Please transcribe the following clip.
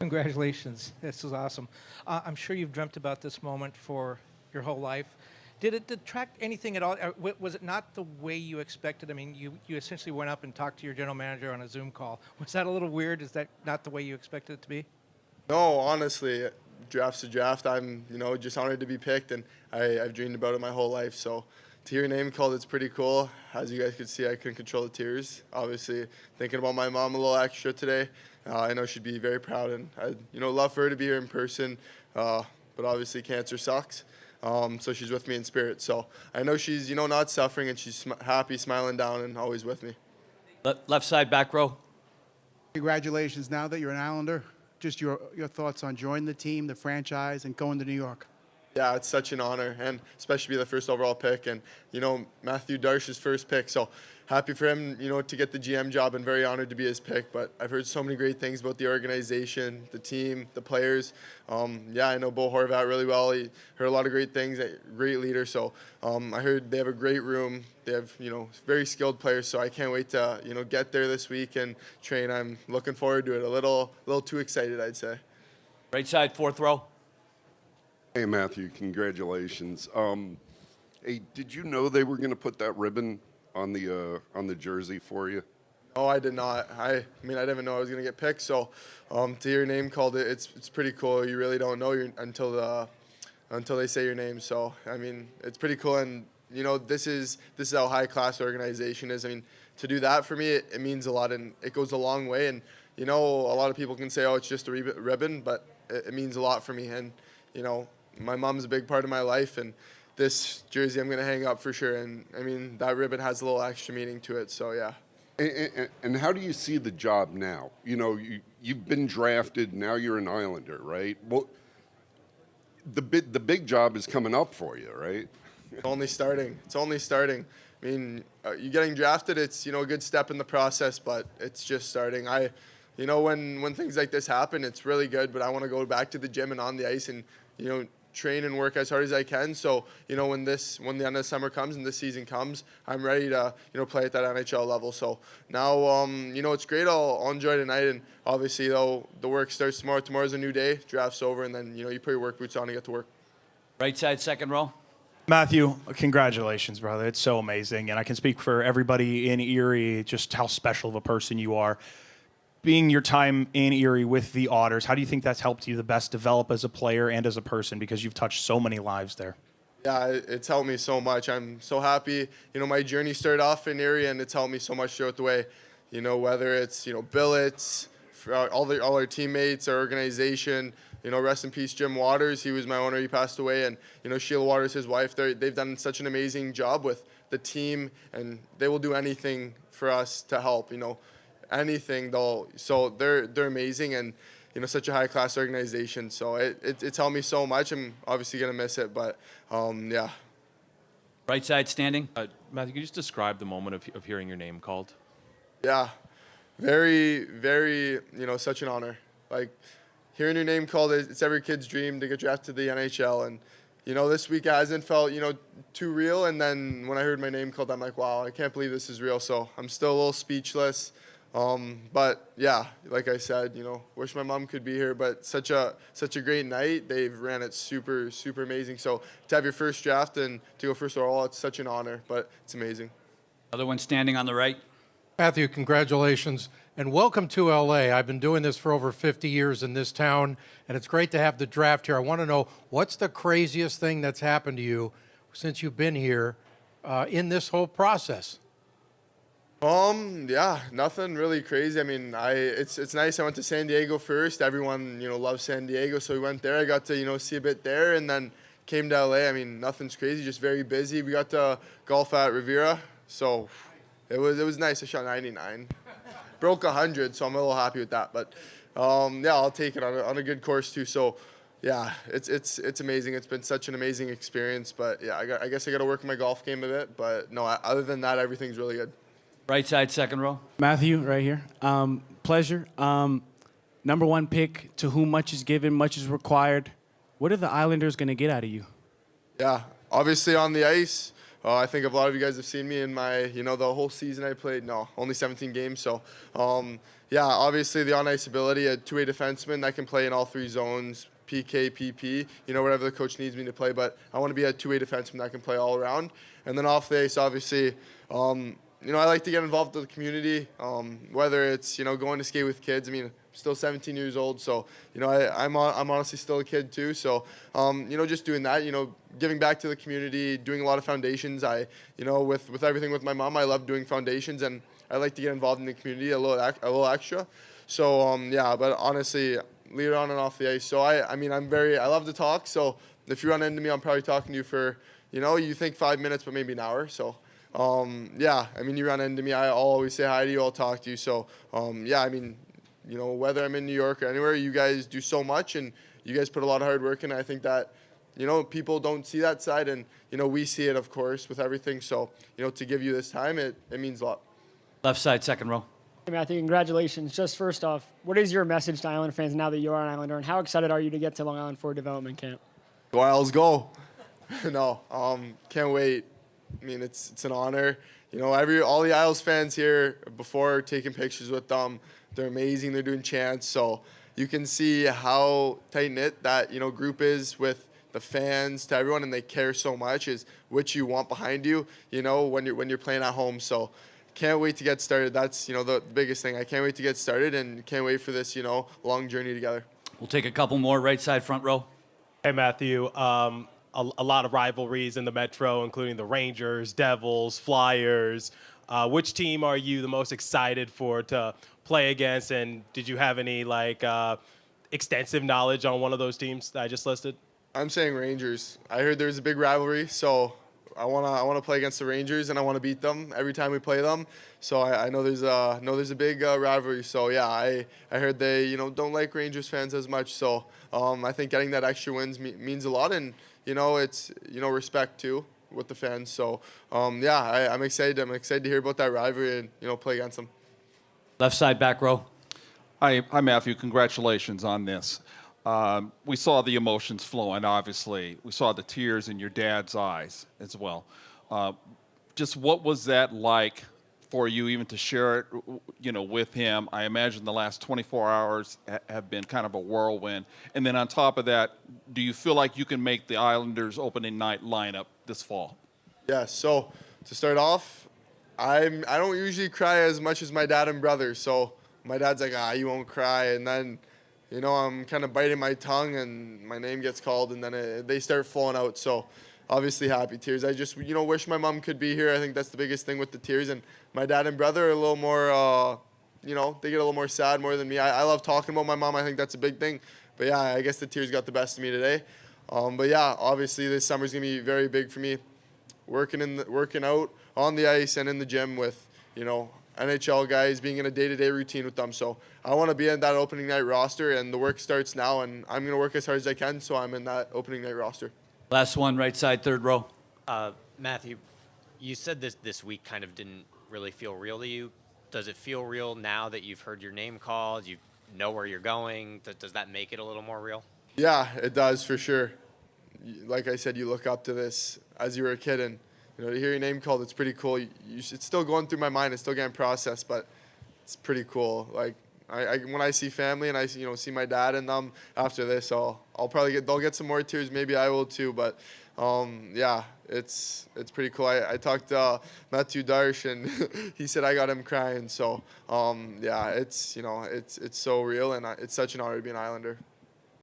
Congratulations. This is awesome. I'm sure you've dreamt about this moment for your whole life. Did it detract anything at all? Was it not the way you expected? I mean, you essentially went up and talked to your general manager on a Zoom call. Was that a little weird? Is that not the way you expected it to be? No, honestly, draft's a draft. I'm, just honored to be picked, and I've dreamed about it my whole life. So to hear your name called, it's pretty cool. As you guys could see, I couldn't control the tears. Obviously, thinking about my mom a little extra today. I know she'd be very proud, and I'd, love for her to be here in person. But obviously, cancer sucks. So she's with me in spirit. So I know she's, not suffering, and she's happy, smiling down, and always with me. Left side, back row. Congratulations. Now that you're an Islander, just your thoughts on joining the team, the franchise, and going to New York. Yeah, it's such an honor, and especially be the first overall pick, and, Mathieu, Darche's first pick. So happy for him, to get the GM job, and very honored to be his pick. But I've heard so many great things about the organization, the team, the players. Yeah, I know Bo Horvat really well. He heard a lot of great things, great leader. So I heard they have a great room. They have, very skilled players. So I can't wait to, get there this week and train. I'm looking forward to it. A little too excited, I'd say. Right side, fourth row. Hey, Mathieu, congratulations. Hey, did you know they were going to put that ribbon on the jersey for you? No, I did not. I didn't even know I was going to get picked. So to hear your name called, it's pretty cool. You really don't know until they say your name. So, it's pretty cool. And, this is how high-class organization is. To do that for me, it means a lot, and it goes a long way. And, a lot of people can say, oh, it's just a ribbon, but it means a lot for me. And, my mom's a big part of my life, and this jersey I'm going to hang up for sure. And, that ribbon has a little extra meaning to it, so yeah. And how do you see the job now? You've been drafted, now you're an Islander, right? Well, the big job is coming up for you, right? It's only starting. You getting drafted, it's, a good step in the process, but it's just starting. When things like this happen, it's really good, but I want to go back to the gym and on the ice and, train and work as hard as I can. So, when the end of summer comes and this season comes, I'm ready to, play at that NHL level. So now, it's great. I'll enjoy tonight. And obviously, though, the work starts tomorrow. Tomorrow's a new day. Draft's over, and then, you put your work boots on and get to work. Right side, second row. Mathieu, congratulations, brother. It's so amazing. And I can speak for everybody in Erie just how special of a person you are. Being your time in Erie with the Otters, how do you think that's helped you the best develop as a player and as a person, because you've touched so many lives there? Yeah, it's helped me so much. I'm so happy. My journey started off in Erie, and it's helped me so much throughout the way. Whether it's, Billets, all our teammates, our organization, rest in peace, Jim Waters. He was my owner. He passed away. And, Sheila Waters, his wife, they've done such an amazing job with the team, and they will do anything for us to help, anything though. So they're amazing, and such a high-class organization. So it's helped me so much. I'm obviously gonna miss it, but yeah. Right side, standing. Mathieu, can you just describe the moment of hearing your name called? Yeah, very, very, such an honor. Like, hearing your name called, it's every kid's dream to get drafted to the NHL. And, this week hasn't felt, too real. And then when I heard my name called, I'm like, wow, I can't believe this is real. So I'm still a little speechless. But yeah, like I said, wish my mom could be here, but such a great night. They've ran it super, super amazing. So to have your first draft and to go first overall, it's such an honor, but it's amazing. Other one standing on the right. Mathieu, congratulations, and welcome to LA. I've been doing this for over 50 years in this town, and it's great to have the draft here. I want to know, what's the craziest thing that's happened to you since you've been here in this whole process? Yeah, nothing really crazy. It's nice. I went to San Diego first. Everyone, loves San Diego, so we went there. I got to, see a bit there, and then came to LA. Nothing's crazy, just very busy. We got to golf at Riviera, so it was nice. I shot 99, broke 100, so I'm a little happy with that. But yeah, I'll take it on a good course too. So yeah, it's amazing. It's been such an amazing experience. But yeah, I guess I got to work on my golf game a bit. But no, other than that, everything's really good. Right side, second row. Mathieu, right here. Pleasure. Number one pick, to whom much is given, much is required. What are the Islanders going to get out of you? Yeah, obviously on the ice, I think a lot of you guys have seen me in my, the whole season I played. No, only 17 games. So, yeah, obviously the on-ice ability, a two-way defenseman that can play in all three zones, PK, PP, whatever the coach needs me to play. But I want to be a two-way defenseman that can play all around. And then off the ice, obviously, I like to get involved with the community, whether it's, going to skate with kids. I mean, I'm still 17 years old, so, I'm honestly still a kid too. So, just doing that, giving back to the community, doing a lot of foundations. With everything with my mom, I love doing foundations, and I like to get involved in the community a little extra. So, yeah, but honestly, lead on and off the ice. So, I love to talk. So, if you run into me, I'm probably talking to you for, you think 5 minutes, but maybe an hour. So, yeah, you run into me, I'll always say hi to you, I'll talk to you. So, yeah, whether I'm in New York or anywhere, you guys do so much, and you guys put a lot of hard work in. I think that, people don't see that side, and, we see it, of course, with everything. So, to give you this time, it means a lot. Left side, second row. Hey, Matthew, congratulations. Just first off, what is your message to Island fans now that you are an Islander, and how excited are you to get to Long Island for development camp? Go Isles, go. No, can't wait. It's an honor. All the Isles fans here before taking pictures with them, they're amazing. They're doing chants. So you can see how tight-knit that, group is with the fans to everyone, and they care so much, is what you want behind you, when you're playing at home. So can't wait to get started. That's, the biggest thing. I can't wait to get started, and can't wait for this, long journey together. We'll take a couple more. Right side, front row. Hey, Matthew. A lot of rivalries in the Metro, including the Rangers, Devils, Flyers. Which team are you the most excited for to play against? And did you have any extensive knowledge on one of those teams that I just listed? I'm saying Rangers. I heard there's a big rivalry, so I wanna play against the Rangers, and I want to beat them every time we play them. So I know there's a big rivalry. So yeah, I heard they don't like Rangers fans as much. So I think getting that extra wins means a lot, and it's respect too with the fans. So yeah, I'm excited. I'm excited to hear about that rivalry and play against them. Left side, back row. Hi, Matthew. Congratulations on this. We saw the emotions flowing, obviously. We saw the tears in your dad's eyes as well. Just what was that like for you even to share it, with him? I imagine the last 24 hours have been kind of a whirlwind. And then on top of that, do you feel like you can make the Islanders opening night lineup this fall? Yeah, so to start off, I don't usually cry as much as my dad and brother. So my dad's like, you won't cry. And then I'm kind of biting my tongue, and my name gets called, and then they start flowing out. So obviously happy tears. I just, wish my mom could be here. I think that's the biggest thing with the tears. And my dad and brother are a little more, they get a little more sad more than me. I love talking about my mom. I think that's a big thing. But yeah, I guess the tears got the best of me today. But yeah, obviously this summer's going to be very big for me. Working out on the ice and in the gym with, NHL guys, being in a day-to-day routine with them. So I want to be in that opening night roster, and the work starts now, and I'm going to work as hard as I can so I'm in that opening night roster. Last one, right side, third row. Matthew, you said this week kind of didn't really feel real to you. Does it feel real now that you've heard your name called, you know where you're going? Does that make it a little more real? Yeah, it does for sure. Like I said, you look up to this as you were a kid, and to hear your name called, it's pretty cool. It's still going through my mind. It's still getting processed, but it's pretty cool. Like when I see family and I see my dad and them after this, I'll probably they'll get some more tears. Maybe I will too. But yeah, it's pretty cool. I talked to Mathieu Darche, and he said I got him crying. So yeah, it's so real, and it's such an honor to be an Islander.